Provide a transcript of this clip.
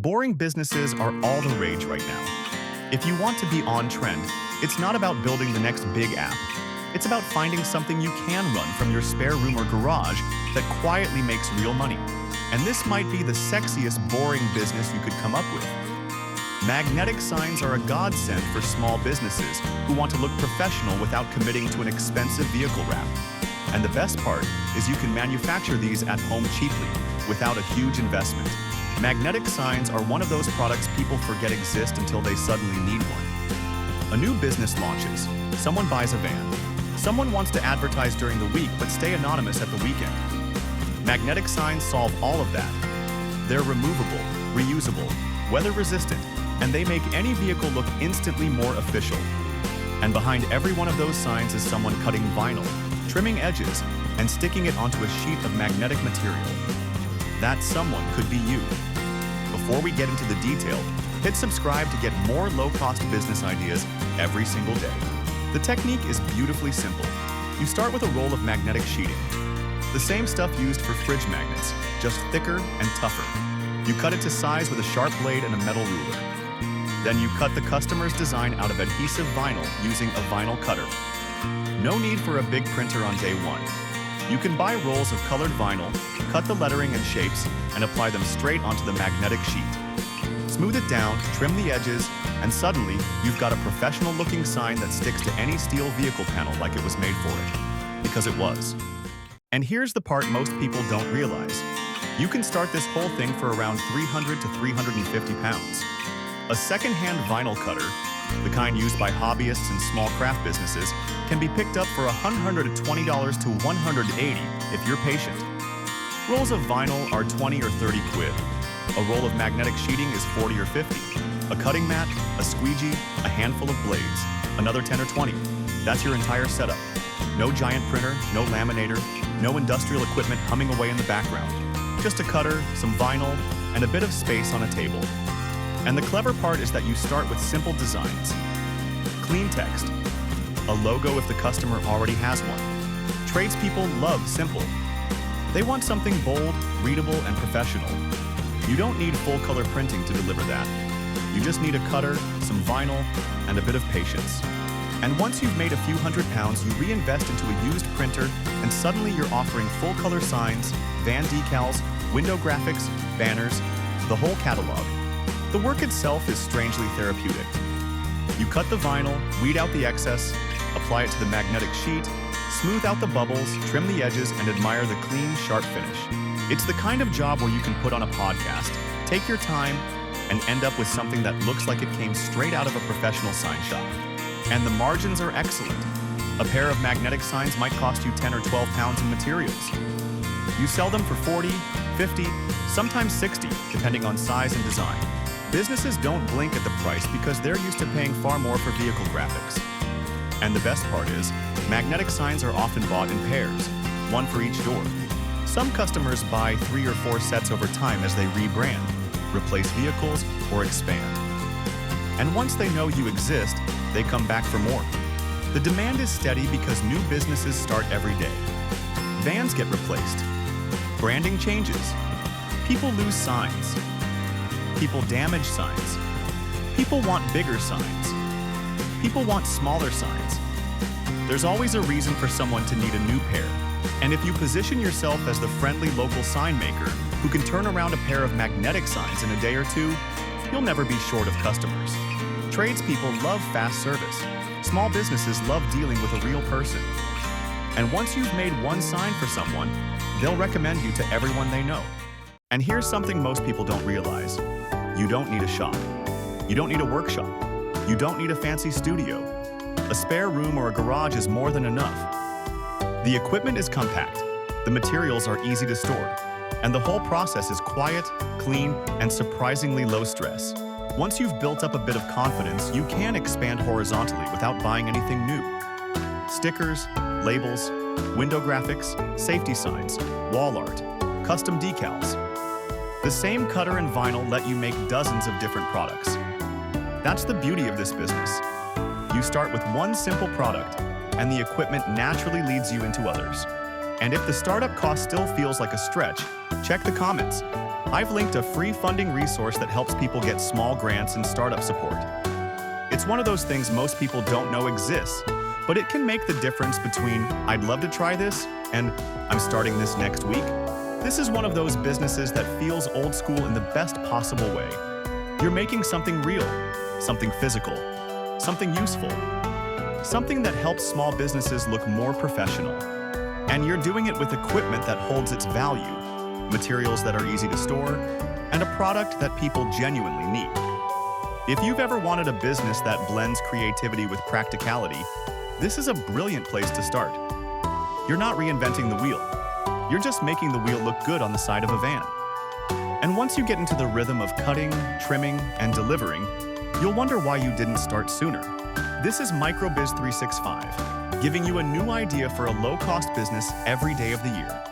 Boring businesses are all the rage right now. If you want to be on trend, it's not about building the next big app. It's about finding something you can run from your spare room or garage that quietly makes real money. And this might be the sexiest boring business you could come up with. Magnetic signs are a godsend for small businesses who want to look professional without committing to an expensive vehicle wrap. And the best part is you can manufacture these at home cheaply without a huge investment. Magnetic signs are one of those products people forget exist until they suddenly need one. A new business launches. Someone buys a van. Someone wants to advertise during the week but stay anonymous at the weekend. Magnetic signs solve all of that. They're removable, reusable, weather-resistant, and they make any vehicle look instantly more official. And behind every one of those signs is someone cutting vinyl, trimming edges, and sticking it onto a sheet of magnetic material. That someone could be you. Before we get into the detail, hit subscribe to get more low-cost business ideas every single day. The technique is beautifully simple. You start with a roll of magnetic sheeting. The same stuff used for fridge magnets, just thicker and tougher. You cut it to size with a sharp blade and a metal ruler. Then you cut the customer's design out of adhesive vinyl using a vinyl cutter. No need for a big printer on day one. You can buy rolls of colored vinyl, cut the lettering and shapes, and apply them straight onto the magnetic sheet. Smooth it down, trim the edges, and suddenly you've got a professional-looking sign that sticks to any steel vehicle panel like it was made for it. Because it was. And here's the part most people don't realize. You can start this whole thing for around 300 to 350 pounds. A second-hand vinyl cutter, the kind used by hobbyists and small craft businesses, can be picked up for $120 to $180 if you're patient. Rolls of vinyl are 20 or 30 quid. A roll of magnetic sheeting is 40 or 50. A cutting mat, a squeegee, a handful of blades, another 10 or 20. That's your entire setup. No giant printer, no laminator, no industrial equipment humming away in the background. Just a cutter, some vinyl, and a bit of space on a table. And the clever part is that you start with simple designs. Clean text. A logo if the customer already has one. Tradespeople love simple. They want something bold, readable, and professional. You don't need full-color printing to deliver that. You just need a cutter, some vinyl, and a bit of patience. And once you've made a few £100, you reinvest into a used printer, and suddenly you're offering full-color signs, van decals, window graphics, banners, the whole catalog. The work itself is strangely therapeutic. You cut the vinyl, weed out the excess, apply it to the magnetic sheet, smooth out the bubbles, trim the edges, and admire the clean, sharp finish. It's the kind of job where you can put on a podcast, take your time, and end up with something that looks like it came straight out of a professional sign shop. And the margins are excellent. A pair of magnetic signs might cost you 10 or 12 pounds in materials. You sell them for 40, 50, sometimes 60, depending on size and design. Businesses don't blink at the price because they're used to paying far more for vehicle graphics. And the best part is, magnetic signs are often bought in pairs, one for each door. Some customers buy 3 or 4 sets over time as they rebrand, replace vehicles, or expand. And once they know you exist, they come back for more. The demand is steady because new businesses start every day. Vans get replaced. Branding changes. People lose signs. People damage signs. People want bigger signs. People want smaller signs. There's always a reason for someone to need a new pair. And if you position yourself as the friendly local sign maker who can turn around a pair of magnetic signs in a day or two, you'll never be short of customers. Tradespeople love fast service. Small businesses love dealing with a real person. And once you've made one sign for someone, they'll recommend you to everyone they know. And here's something most people don't realize. You don't need a shop. You don't need a workshop. You don't need a fancy studio. A spare room or a garage is more than enough. The equipment is compact. The materials are easy to store. And the whole process is quiet, clean, and surprisingly low stress. Once you've built up a bit of confidence, you can expand horizontally without buying anything new. Stickers, labels, window graphics, safety signs, wall art, custom decals. The same cutter and vinyl let you make dozens of different products. That's the beauty of this business. You start with one simple product, and the equipment naturally leads you into others. And if the startup cost still feels like a stretch, check the comments. I've linked a free funding resource that helps people get small grants and startup support. It's one of those things most people don't know exists, but it can make the difference between "I'd love to try this" and "I'm starting this next week." This is one of those businesses that feels old school in the best possible way. You're making something real, something physical, something useful, something that helps small businesses look more professional. And you're doing it with equipment that holds its value, materials that are easy to store, and a product that people genuinely need. If you've ever wanted a business that blends creativity with practicality, this is a brilliant place to start. You're not reinventing the wheel. You're just making the wheel look good on the side of a van. And once you get into the rhythm of cutting, trimming, and delivering, you'll wonder why you didn't start sooner. This is MicroBiz 365, giving you a new idea for a low-cost business every day of the year.